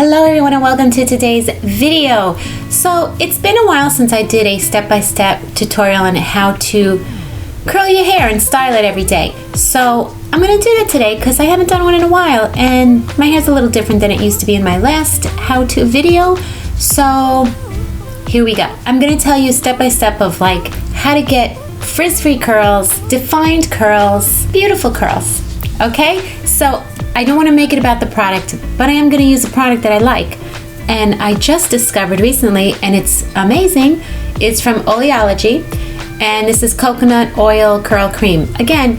Hello everyone and welcome to today's video. So it's been a while since I did a step-by-step tutorial on how to curl your hair and style it every day. So I'm going to do that today because I haven't done one in a while and my hair's a little different than it used to be in my last how-to video. So here we go. I'm going to tell you step-by-step of like how to get frizz-free curls, defined curls, beautiful curls. Okay, so I don't want to make it about the product, but I am going to use a product that I like. And I just discovered recently, and it's amazing. It's from Oleology, and this is coconut oil curl cream. Again,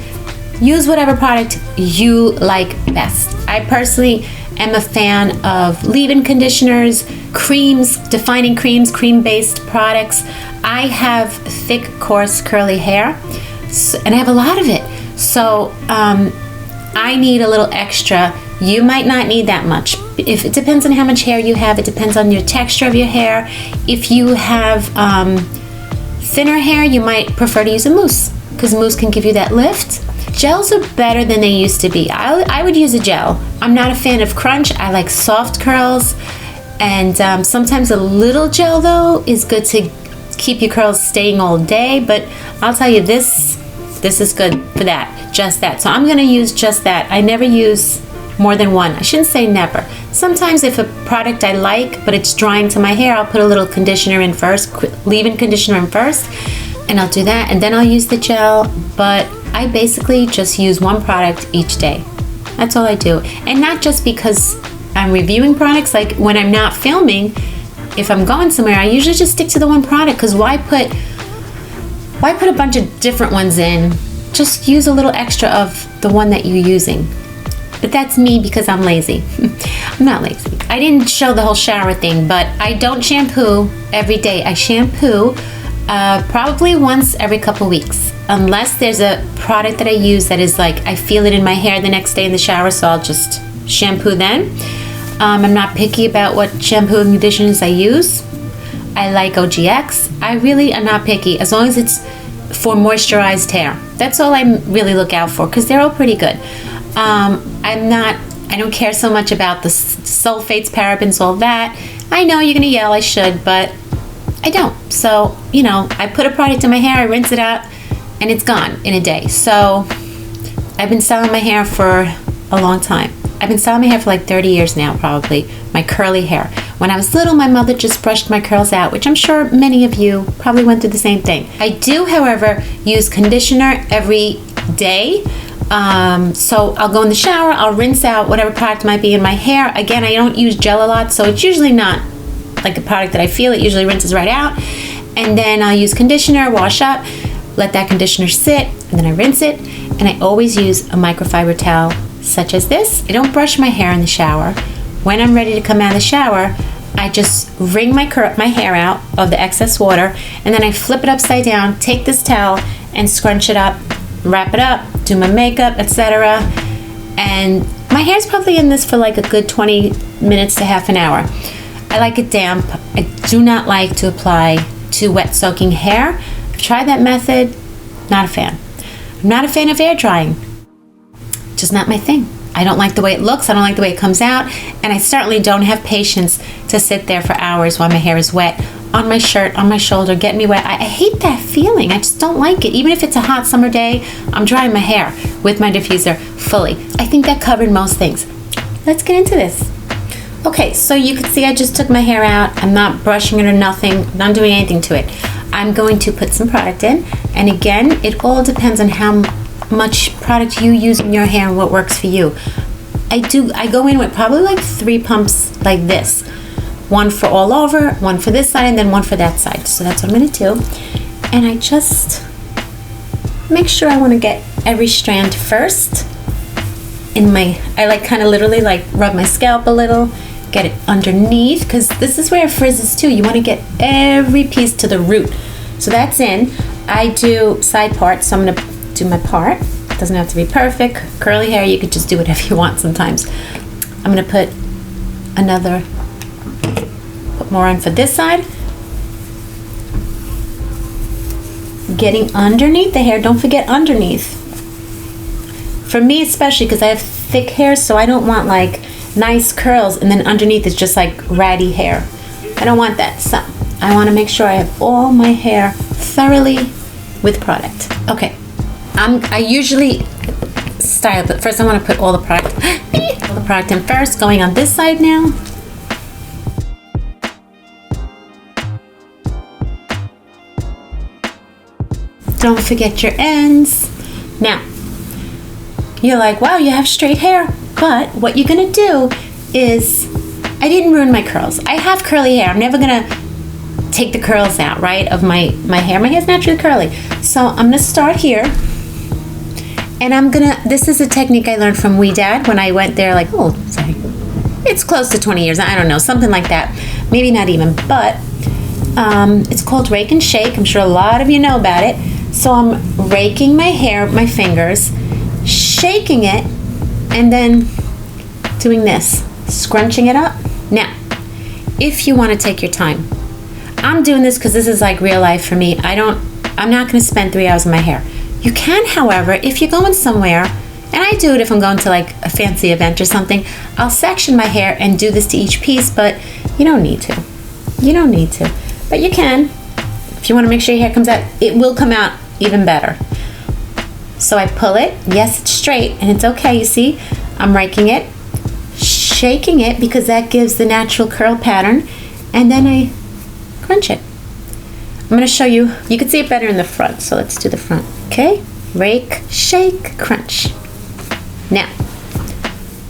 use whatever product you like best. I personally am a fan of leave-in conditioners, creams, defining creams, cream-based products. I have thick, coarse, curly hair, and I have a lot of it. So, I need a little extra. You might not need that much. If it depends on how much hair you have, it depends on your texture of your hair. If you have thinner hair, you might prefer to use a mousse because mousse can give you that lift. Gels are better than they used to be. I would use a gel. I'm not a fan of crunch. I like soft curls, and sometimes a little gel though is good to keep your curls staying all day. But I'll tell you, this is good for that, just that. So I'm gonna use just that. I never use more than one. I shouldn't say never. Sometimes if a product I like, but it's drying to my hair, I'll put a little conditioner in first, leave-in conditioner in first, and I'll do that, and then I'll use the gel. But I basically just use one product each day. That's all I do. And not just because I'm reviewing products, like when I'm not filming, if I'm going somewhere, I usually just stick to the one product, because why put a bunch of different ones in? Just use a little extra of the one that you're using. But that's me because I'm lazy. I'm not lazy. I didn't show the whole shower thing, but I don't shampoo every day. I shampoo probably once every couple weeks. Unless there's a product that I use that is like, I feel it in my hair the next day in the shower, so I'll just shampoo then. I'm not picky about what shampoo and conditioners I use. I like OGX. I really am not picky as long as it's for moisturized hair. That's all I really look out for because they're all pretty good. I don't care so much about the sulfates, parabens, all that. I know you're gonna yell I should, but I don't. So, you know, I put a product in my hair, I rinse it out, and it's gone in a day. So I've been styling my hair for a long time. I've been styling my hair for like 30 years now, probably, my curly hair. When I was little, my mother just brushed my curls out, which I'm sure many of you probably went through the same thing. I do, however, use conditioner every day. So I'll go in the shower, I'll rinse out whatever product might be in my hair. Again, I don't use gel a lot, so it's usually not like a product that I feel. It usually rinses right out. And then I'll use conditioner, wash up, let that conditioner sit, and then I rinse it. And I always use a microfiber towel such as this. I don't brush my hair in the shower. When I'm ready to come out of the shower, I just wring my hair out of the excess water, and then I flip it upside down, take this towel and scrunch it up, wrap it up, do my makeup, etc. And my hair's probably in this for like a good 20 minutes to half an hour. I like it damp. I do not like to apply to wet soaking hair. I've tried that method, not a fan. I'm not a fan of air drying. Just not my thing. I don't like the way it looks, I don't like the way it comes out, and I certainly don't have patience to sit there for hours while my hair is wet, on my shirt, on my shoulder, getting me wet. I hate that feeling. I just don't like it. Even if it's a hot summer day, I'm drying my hair with my diffuser fully. I think that covered most things. Let's get into this. Okay, so you can see I just took my hair out. I'm not brushing it or nothing, not doing anything to it. I'm going to put some product in, and again, it all depends on how much product you use in your hair and what works for you. I go in with probably like 3 pumps like this. One for all over, one for this side, and then one for that side. So that's what I'm gonna do. And I just make sure I wanna get every strand first. I like kind of literally like rub my scalp a little, get it underneath, because this is where it frizzes too. You wanna get every piece to the root. So that's in. I do side parts, so I'm gonna do my part. It doesn't have to be perfect. Curly hair, you could just do whatever you want sometimes. I'm gonna put more on for this side. Getting underneath the hair, don't forget underneath. For me especially, because I have thick hair, so I don't want like nice curls and then underneath is just like ratty hair. I don't want that. So I want to make sure I have all my hair thoroughly with product. Okay, I usually style, but first I want to put all the product in first. Going on this side now. Don't forget your ends. Now, you're like, wow, you have straight hair. But what you're gonna do is, I didn't ruin my curls. I have curly hair. I'm never gonna take the curls out, right, of my hair. My hair's naturally curly. So I'm gonna start here. And this is a technique I learned from Wee Dad when I went there, like, oh, sorry. It's close to 20 years, I don't know, something like that. Maybe not even, but it's called rake and shake. I'm sure a lot of you know about it. So I'm raking my hair with my fingers, shaking it, and then doing this, scrunching it up. Now, if you want to take your time, I'm doing this because this is like real life for me. I'm not going to spend 3 hours in my hair. You can, however, if you're going somewhere, and I do it if I'm going to like a fancy event or something, I'll section my hair and do this to each piece, but you don't need to. You don't need to, but you can. If you want to make sure your hair comes out, it will come out even better. So I pull it, yes, it's straight, and it's okay, you see? I'm raking it, shaking it, because that gives the natural curl pattern, and then I crunch it. I'm gonna show you, you can see it better in the front, so let's do the front, okay? Rake, shake, crunch. Now,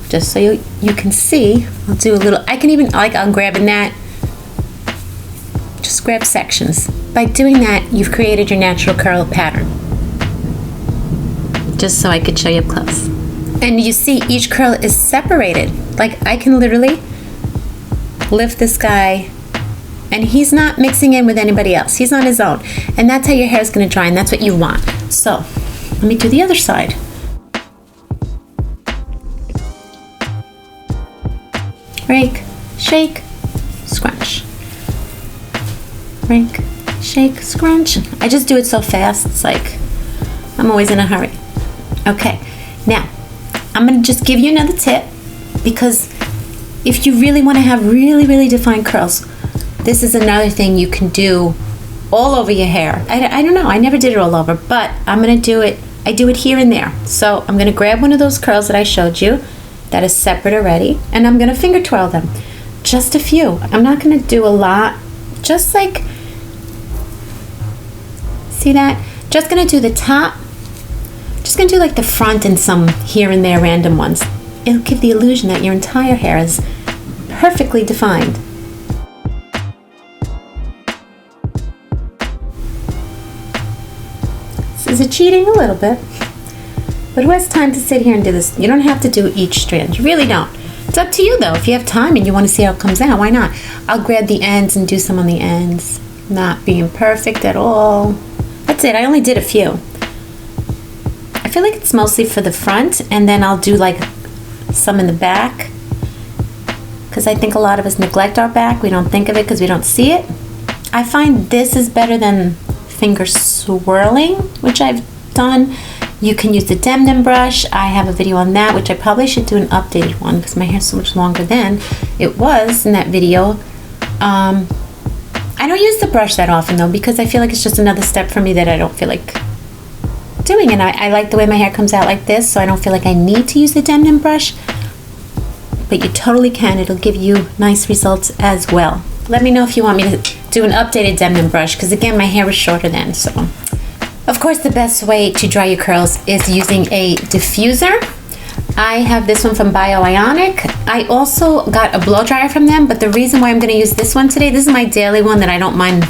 just so you can see, I'll do a little, I'm grabbing that, just grab sections. By doing that, you've created your natural curl pattern. Just so I could show you up close. And you see each curl is separated. Like I can literally lift this guy and he's not mixing in with anybody else. He's on his own. And that's how your hair is gonna dry, and that's what you want. So, let me do the other side. Rake, shake, scrunch. Rake, shake, scrunch. I just do it so fast, it's like I'm always in a hurry. Okay, now I'm gonna just give you another tip, because if you really want to have really, really defined curls, this is another thing you can do all over your hair. I don't know, I never did it all over, but I'm gonna do it. I do it here and there. So I'm gonna grab one of those curls that I showed you that is separate already, and I'm gonna finger twirl them. Just a few. I'm not gonna do a lot. Just like, see that? Just gonna do the top. Just gonna do like the front and some here and there random ones. It'll give the illusion that your entire hair is perfectly defined. Is it cheating? A little bit. But who has time to sit here and do this? You don't have to do each strand. You really don't. It's up to you though. If you have time and you want to see how it comes out, why not? I'll grab the ends and do some on the ends. Not being perfect at all. That's it. I only did a few. I feel like it's mostly for the front, and then I'll do like some in the back, because I think a lot of us neglect our back. We don't think of it because we don't see it. I find this is better than finger swirling, which I've done. You can use the Demden brush. I have a video on that, which I probably should do an updated one because my hair's so much longer than it was in that video. I don't use the brush that often though, because I feel like it's just another step for me that I don't feel like doing, and I like the way my hair comes out like this, so I don't feel like I need to use the Demden brush, but you totally can. It'll give you nice results as well. Let me know if you want me to do an updated Demden brush, because again, my hair was shorter then. So of course the best way to dry your curls is using a diffuser. I have this one from Bioionic. I also got a blow dryer from them, but the reason why I'm going to use this one today, this is my daily one that I don't mind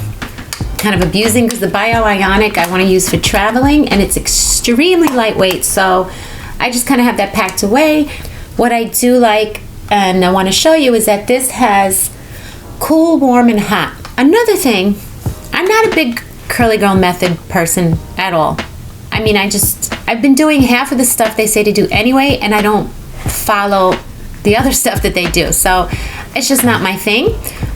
kind of abusing, because the Bioionic I want to use for traveling, and it's extremely lightweight, so I just kind of have that packed away. What I do like, and I want to show you, is that this has cool, warm, and hot. Another thing, I'm not a big curly girl method person at all. I mean, I've been doing half of the stuff they say to do anyway, and I don't follow the other stuff that they do, so it's just not my thing.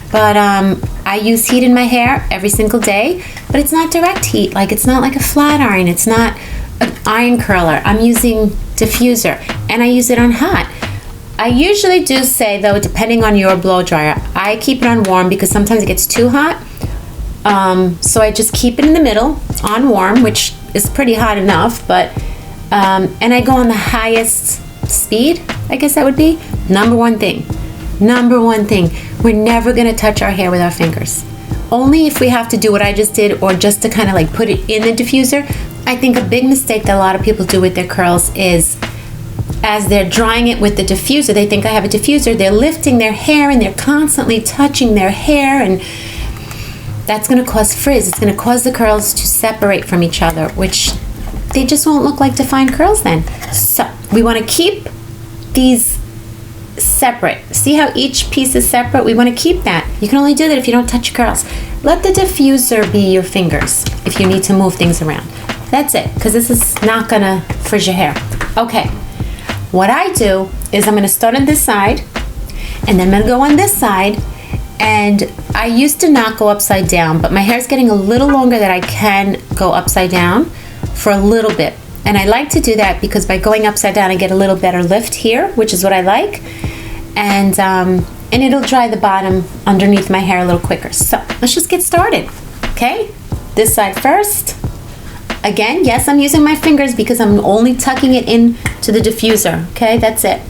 But I use heat in my hair every single day, but it's not direct heat. Like, it's not like a flat iron. It's not an iron curler. I'm using diffuser, and I use it on hot. I usually do say, though, depending on your blow dryer, I keep it on warm because sometimes it gets too hot. So I just keep it in the middle on warm, which is pretty hot enough, but and I go on the highest speed, I guess that would be. Number one thing, we're never gonna touch our hair with our fingers. Only if we have to do what I just did, or just to kind of like put it in the diffuser. I think a big mistake that a lot of people do with their curls is, as they're drying it with the diffuser, they think I have a diffuser, they're lifting their hair and they're constantly touching their hair, and that's going to cause frizz. It's going to cause the curls to separate from each other, which they just won't look like defined curls then. So we want to keep these separate. See how each piece is separate? We want to keep that. You can only do that if you don't touch your curls. Let the diffuser be your fingers if you need to move things around. That's it, because this is not going to frizz your hair. Okay, what I do is I'm going to start on this side, and then I'm going to go on this side. And I used to not go upside down, but my hair's getting a little longer that I can go upside down for a little bit. And I like to do that because by going upside down, I get a little better lift here, which is what I like. And it'll dry the bottom underneath my hair a little quicker. So let's just get started, okay? This side first. Again, yes, I'm using my fingers because I'm only tucking it into the diffuser, okay? That's it.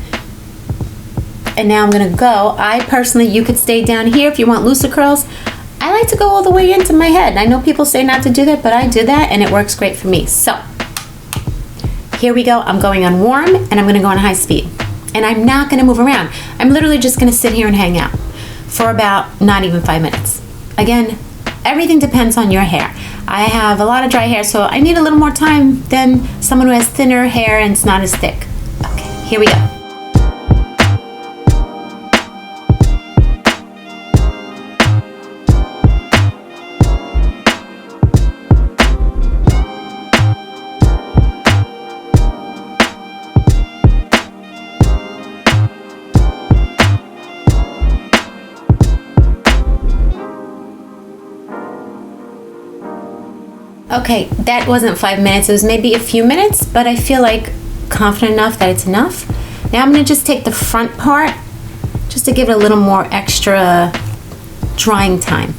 And now I'm gonna go. I personally, you could stay down here if you want looser curls. I like to go all the way into my head. I know people say not to do that, but I do that and it works great for me. So here we go. I'm going on warm and I'm gonna go on high speed. And I'm not gonna move around. I'm literally just gonna sit here and hang out for about not even 5 minutes. Again, everything depends on your hair. I have a lot of dry hair, so I need a little more time than someone who has thinner hair and it's not as thick. Okay, here we go. Okay, that wasn't 5 minutes, it was maybe a few minutes, but I feel like confident enough that it's enough. Now I'm gonna just take the front part, just to give it a little more extra drying time.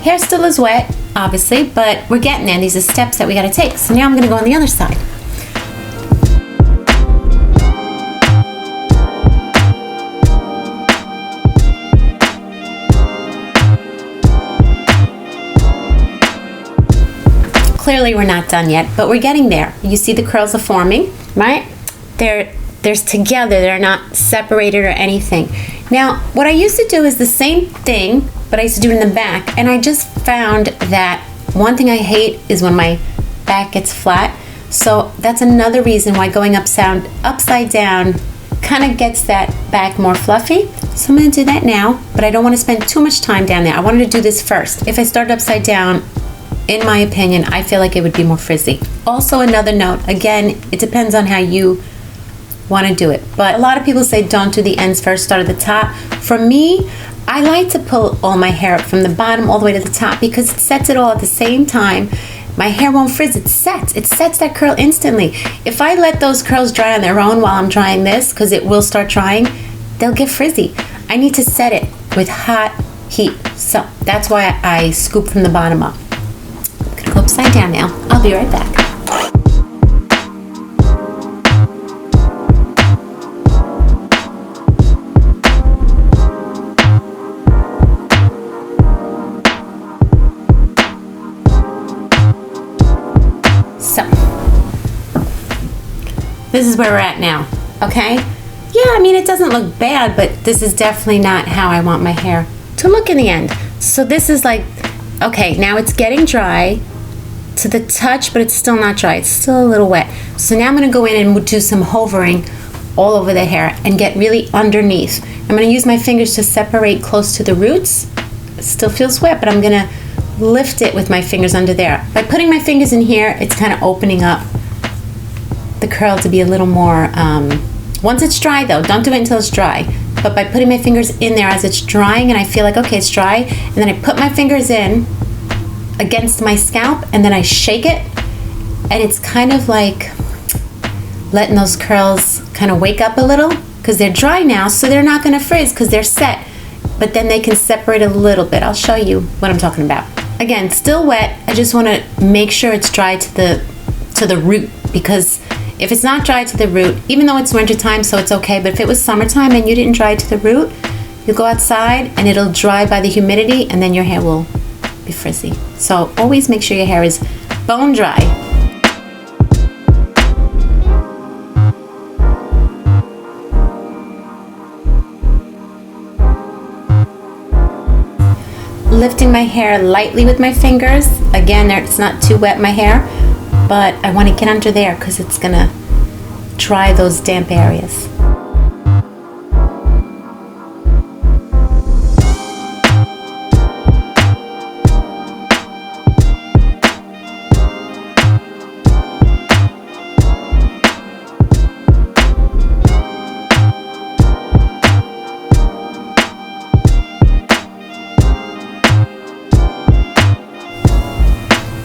Hair still is wet, obviously, but we're getting there. These are steps that we gotta take. So now I'm gonna go on the other side. Clearly we're not done yet, but we're getting there. You see the curls are forming, right? They're together, they're not separated or anything. Now, what I used to do is the same thing, but I used to do it in the back, and I just found that one thing I hate is when my back gets flat. So that's another reason why going upside down kind of gets that back more fluffy. So I'm gonna do that now, but I don't wanna spend too much time down there. I wanted to do this first. If I started upside down, in my opinion, I feel like it would be more frizzy. Also, another note, again, it depends on how you want to do it. But a lot of people say don't do the ends first, start at the top. For me, I like to pull all my hair up from the bottom all the way to the top because it sets it all at the same time. My hair won't frizz, it sets that curl instantly. If I let those curls dry on their own while I'm drying this, because it will start drying, they'll get frizzy. I need to set it with hot heat. So that's why I scoop from the bottom up. Go upside down now. I'll be right back. So, this is where we're at now, okay? Yeah, I mean, it doesn't look bad, but this is definitely not how I want my hair to look in the end. So this is like, okay, now it's getting dry to the touch, but it's still not dry. It's still a little wet. So now I'm gonna go in and do some hovering all over the hair and get really underneath. I'm gonna use my fingers to separate close to the roots. It still feels wet, but I'm gonna lift it with my fingers under there. By putting my fingers in here, it's kind of opening up the curl to be a little more, once it's dry though, don't do it until it's dry. But by putting my fingers in there as it's drying and I feel like, okay, it's dry, and then I put my fingers in against my scalp and then I shake it, and it's kind of like letting those curls kind of wake up a little, because they're dry now, so they're not going to frizz because they're set, but then they can separate a little bit. I'll show you what I'm talking about. Again, still wet. I just want to make sure it's dry to the root, because if it's not dry to the root, even though it's winter time, so it's okay, but if it was summertime and you didn't dry to the root, you go outside and it'll dry by the humidity, and then your hair will be frizzy. So always make sure your hair is bone dry. Lifting my hair lightly with my fingers. Again, it's not too wet, my hair, but I want to get under there because it's gonna dry those damp areas.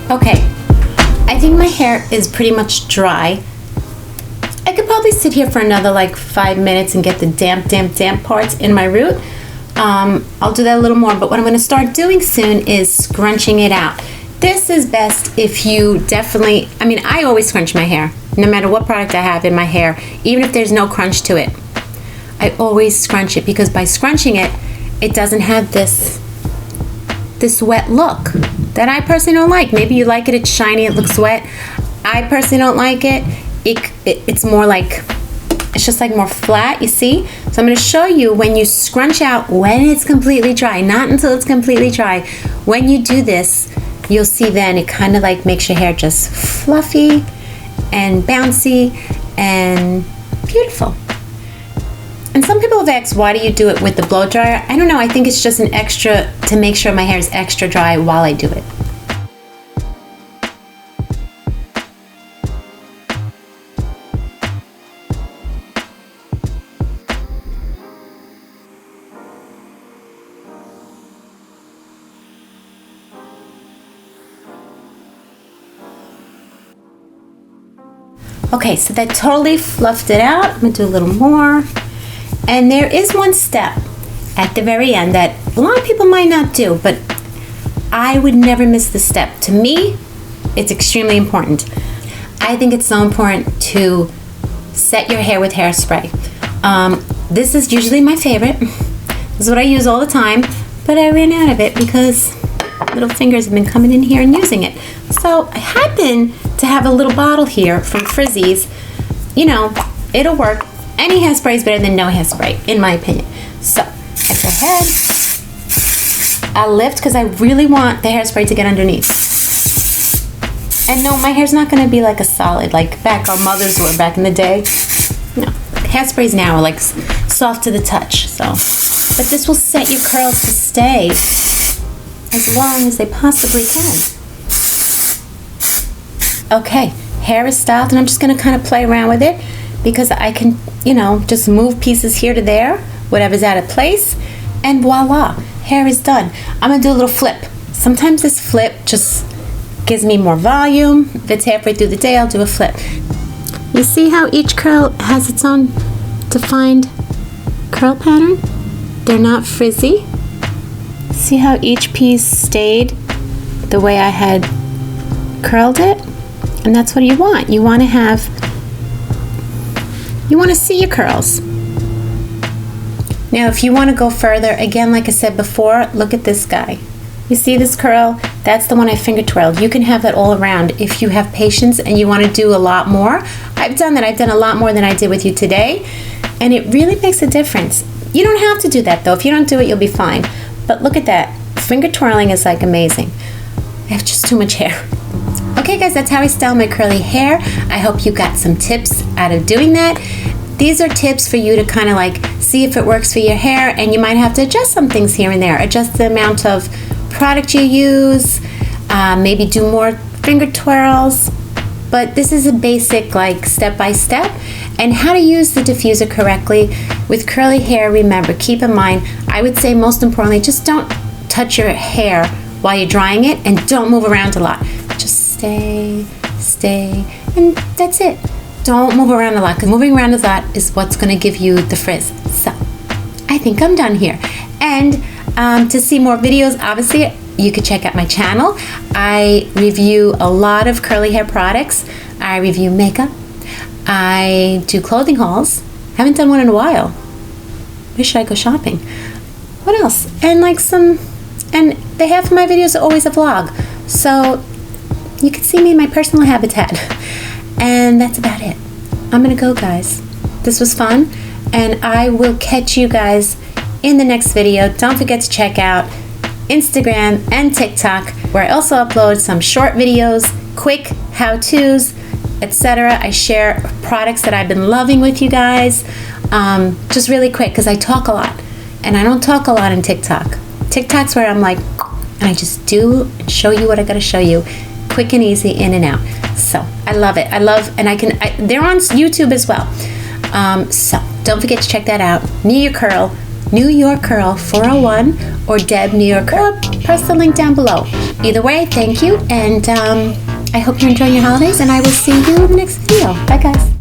Okay, I think my hair is pretty much dry. I could probably sit here for another like 5 minutes and get the damp parts in my root. I'll do that a little more, but what I'm going to start doing soon is scrunching it out. This is best if you definitely, I always scrunch my hair, no matter what product I have in my hair, even if there's no crunch to it. I always scrunch it, because by scrunching it, it doesn't have this wet look that I personally don't like. Maybe you like it, it's shiny, it looks wet. I personally don't like it. It's more like, it's just like more flat, you see? So I'm going to show you when you scrunch out when it's completely dry, not until it's completely dry. When you do this, you'll see then it kind of like makes your hair just fluffy and bouncy and beautiful. And some people have asked, why do you do it with the blow dryer? I don't know, I think it's just an extra to make sure my hair is extra dry while I do it. Okay, so that totally fluffed it out. I'm gonna do a little more. And there is one step at the very end that a lot of people might not do, but I would never miss this step. To me, it's extremely important. I think it's so important to set your hair with hairspray. This is usually my favorite. This is what I use all the time, but I ran out of it because little fingers have been coming in here and using it. So I happen to have a little bottle here from Frizzy's. You know, it'll work. Any hairspray is better than no hairspray, in my opinion. So I go ahead, I lift because I really want the hairspray to get underneath. And no, my hair's not going to be like a solid, like back our mothers were back in the day. No, hairsprays now are like soft to the touch. So, but this will set your curls to stay as long as they possibly can. Okay, hair is styled, and I'm just going to kind of play around with it because I can, you know, just move pieces here to there, whatever's out of place, and voila, hair is done. I'm going to do a little flip. Sometimes this flip just gives me more volume. If it's halfway through the day, I'll do a flip. You see how each curl has its own defined curl pattern? They're not frizzy. See how each piece stayed the way I had curled it? And that's what you want. You want to have, you want to see your curls. Now if you want to go further, again, like I said before, look at this guy. You see this curl? That's the one I finger twirled. You can have that all around if you have patience and you want to do a lot more. I've done that. I've done a lot more than I did with you today, and it really makes a difference. You don't have to do that though. If you don't do it, you'll be fine. But look at that. Finger twirling is like amazing. I have just too much hair. Okay guys, that's how I style my curly hair. I hope you got some tips out of doing that. These are tips for you to kind of like see if it works for your hair, and you might have to adjust some things here and there. Adjust the amount of product you use, maybe do more finger twirls. But this is a basic like step-by-step, and how to use the diffuser correctly with curly hair. Remember, keep in mind, I would say most importantly, just don't touch your hair while you're drying it, and don't move around a lot. Just stay stay, and that's it. Don't move around a lot, because moving around a lot is what's going to give you the frizz. So I think I'm done here. And to see more videos, obviously you could check out my channel. I review a lot of curly hair products. I review makeup. I do clothing hauls. Haven't done one in a while. Where should I go shopping? What else? And and the half of my videos are always a vlog. So you can see me in my personal habitat. And that's about it. I'm gonna go, guys. This was fun, and I will catch you guys in the next video. Don't forget to check out Instagram and TikTok, where I also upload some short videos, quick how-tos, etc. I share products that I've been loving with you guys, just really quick, because I talk a lot, and I don't talk a lot in TikTok. TikTok's where I'm like, and I just do and show you what I gotta show you, quick and easy, in and out. So I love it. And they're on YouTube as well. So don't forget to check that out. New York Curl 401 or Deb New York Curl. Press the link down below. Either way, thank you, and I hope you're enjoying your holidays, and I will see you in the next video. Bye, guys.